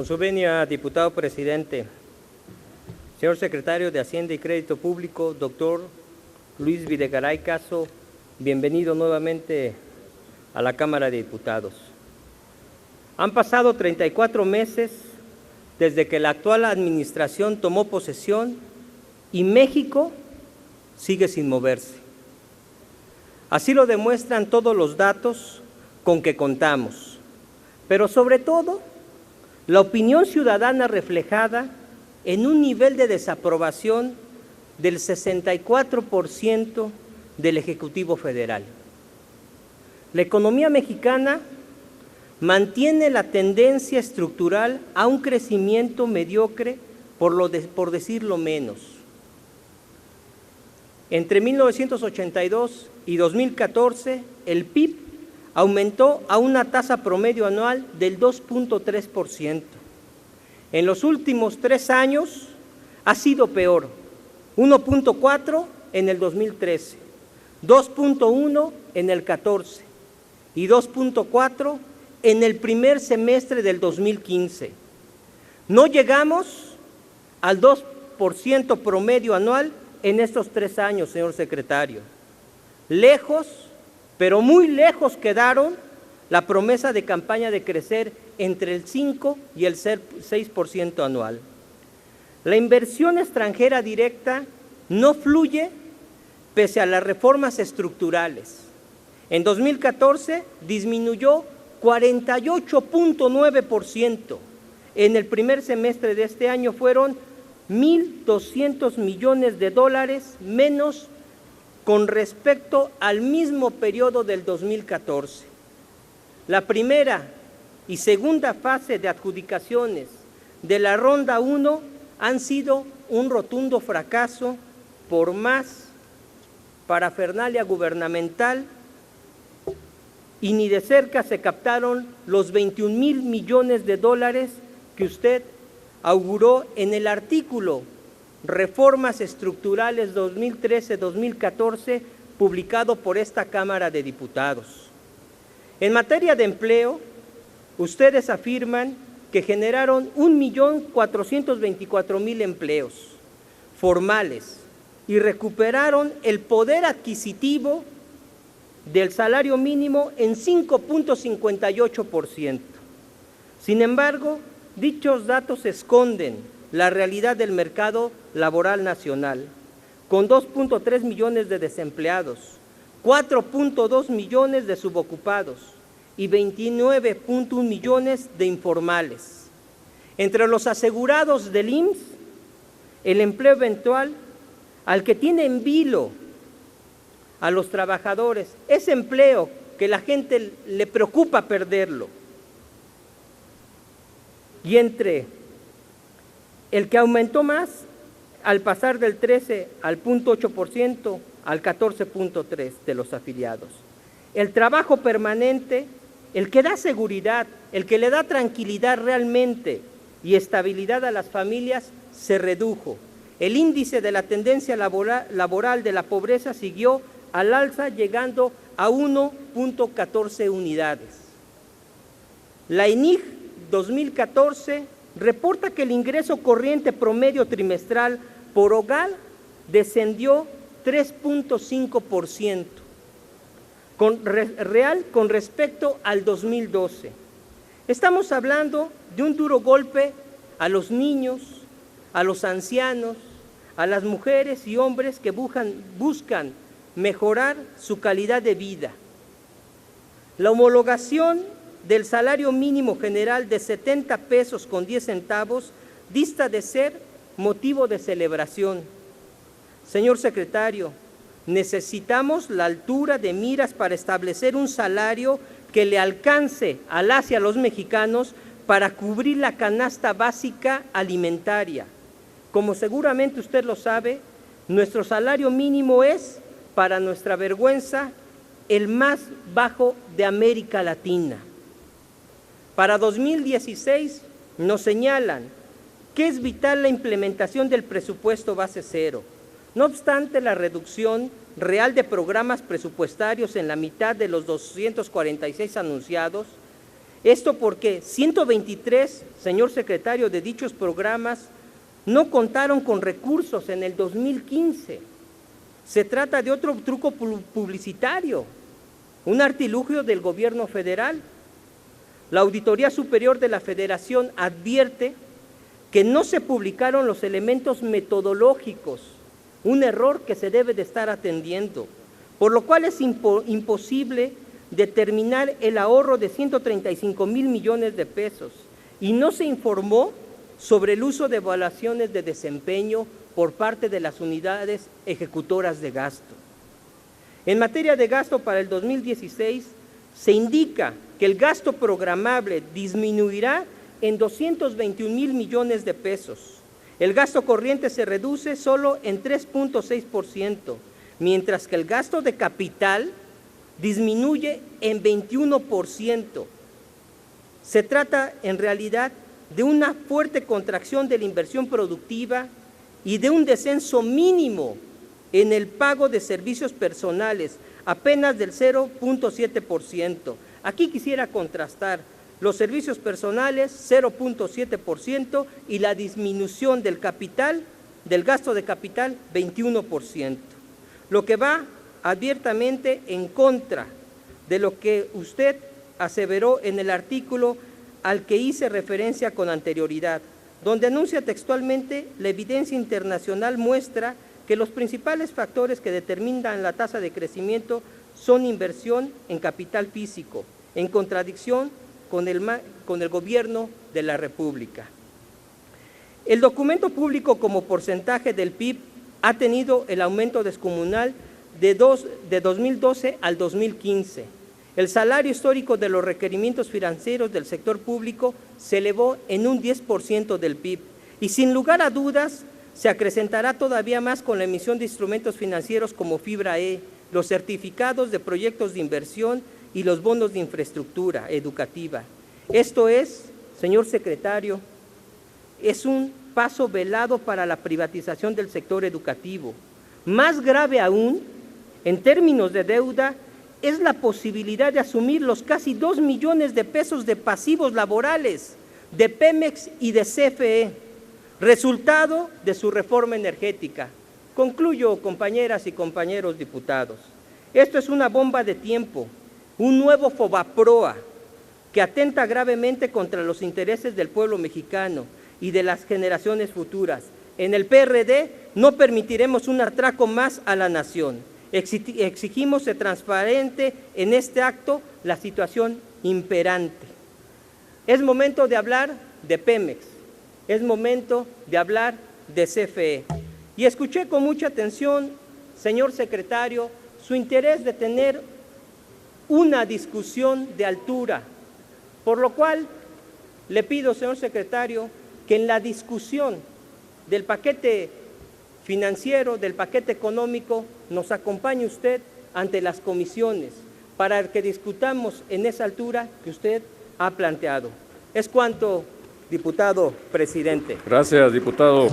su venia, diputado presidente, señor secretario de Hacienda y Crédito Público, doctor Luis Videgaray Caso, bienvenido nuevamente a la Cámara de Diputados. Han pasado 34 meses desde que la actual administración tomó posesión y México sigue sin moverse. Así lo demuestran todos los datos con que contamos, pero sobre todo la opinión ciudadana reflejada en un nivel de desaprobación del 64% del Ejecutivo Federal. La economía mexicana mantiene la tendencia estructural a un crecimiento mediocre, por decirlo menos. Entre 1982 y 2014, el PIB aumentó a una tasa promedio anual del 2.3%. En los últimos 3 años ha sido peor, 1.4 en el 2013, 2.1 en el 14 y 2.4 en el primer semestre del 2015. No llegamos al 2% promedio anual en estos 3 años, señor secretario. Lejos, pero muy lejos quedaron la promesa de campaña de crecer entre el 5 y el 6% anual. La inversión extranjera directa no fluye pese a las reformas estructurales. En 2014 disminuyó 48.9%. En el primer semestre de este año fueron 1.200 millones de dólares menos con respecto al mismo periodo del 2014. La primera y segunda fase de adjudicaciones de la Ronda 1 han sido un rotundo fracaso por más parafernalia gubernamental y ni de cerca se captaron los 21,000 millones de dólares que usted auguró en el artículo Reformas Estructurales 2013-2014, publicado por esta Cámara de Diputados. En materia de empleo, ustedes afirman que generaron 1.424.000 empleos formales y recuperaron el poder adquisitivo del salario mínimo en 5.58%. Sin embargo, dichos datos esconden la realidad del mercado laboral nacional, con 2.3 millones de desempleados, 4.2 millones de subocupados y 29.1 millones de informales. Entre los asegurados del IMSS, el empleo eventual, al que tiene en vilo a los trabajadores, ese empleo que la gente le preocupa perderlo, y entre el que aumentó más al pasar del 13 al 0.8% al 14.3% de los afiliados. El trabajo permanente, el que da seguridad, el que le da tranquilidad realmente y estabilidad a las familias, se redujo. El índice de la tendencia laboral de la pobreza siguió al alza, llegando a 1.14 unidades. La INIG 2014 reporta que el ingreso corriente promedio trimestral por hogar descendió 3.5% real con respecto al 2012. Estamos hablando de un duro golpe a los niños, a los ancianos, a las mujeres y hombres que buscan mejorar su calidad de vida. La homologación del salario mínimo general de 70 pesos con 10 centavos dista de ser motivo de celebración. Señor secretario, necesitamos la altura de miras para establecer un salario que le alcance a las y a los mexicanos para cubrir la canasta básica alimentaria. Como seguramente usted lo sabe, nuestro salario mínimo es, para nuestra vergüenza, el más bajo de América Latina. Para 2016 nos señalan que es vital la implementación del presupuesto base cero. No obstante, la reducción real de programas presupuestarios en la mitad de los 246 anunciados, Esto porque 123, señor secretario, de dichos programas no contaron con recursos en el 2015. Se trata de otro truco publicitario, un artilugio del gobierno federal. La Auditoría Superior de la Federación advierte que no se publicaron los elementos metodológicos, un error que se debe de estar atendiendo, por lo cual es imposible determinar el ahorro de 135,000 millones de pesos y no se informó sobre el uso de evaluaciones de desempeño por parte de las unidades ejecutoras de gasto. En materia de gasto para el 2016, se indica que el gasto programable disminuirá en 221,000 millones de pesos. El gasto corriente se reduce solo en 3.6%, mientras que el gasto de capital disminuye en 21%. Se trata en realidad de una fuerte contracción de la inversión productiva y de un descenso mínimo en el pago de servicios personales, apenas del 0.7%. Aquí quisiera contrastar los servicios personales 0.7% y la disminución del capital, del gasto de capital 21%, lo que va abiertamente en contra de lo que usted aseveró en el artículo al que hice referencia con anterioridad, donde anuncia textualmente: la evidencia internacional muestra que los principales factores que determinan la tasa de crecimiento son inversión en capital físico, en contradicción con el gobierno de la República. El documento público como porcentaje del PIB ha tenido el aumento descomunal de 2012 al 2015. El salario histórico de los requerimientos financieros del sector público se elevó en un 10% del PIB y sin lugar a dudas se acrecentará todavía más con la emisión de instrumentos financieros como Fibra E, los certificados de proyectos de inversión y los bonos de infraestructura educativa. Esto es, señor secretario, es un paso velado para la privatización del sector educativo. Más grave aún, en términos de deuda, es la posibilidad de asumir los casi 2 millones de pesos de pasivos laborales de Pemex y de CFE, resultado de su reforma energética. Concluyo, compañeras y compañeros diputados. Esto es una bomba de tiempo, un nuevo Fobaproa que atenta gravemente contra los intereses del pueblo mexicano y de las generaciones futuras. En el PRD no permitiremos un atraco más a la nación. Exigimos ser transparente en este acto la situación imperante. Es momento de hablar de Pemex, es momento de hablar de CFE. Y escuché con mucha atención, señor secretario, su interés de tener una discusión de altura, por lo cual le pido, señor secretario, que en la discusión del paquete financiero, del paquete económico, nos acompañe usted ante las comisiones para que discutamos en esa altura que usted ha planteado. Es cuanto, diputado presidente. Gracias, diputado.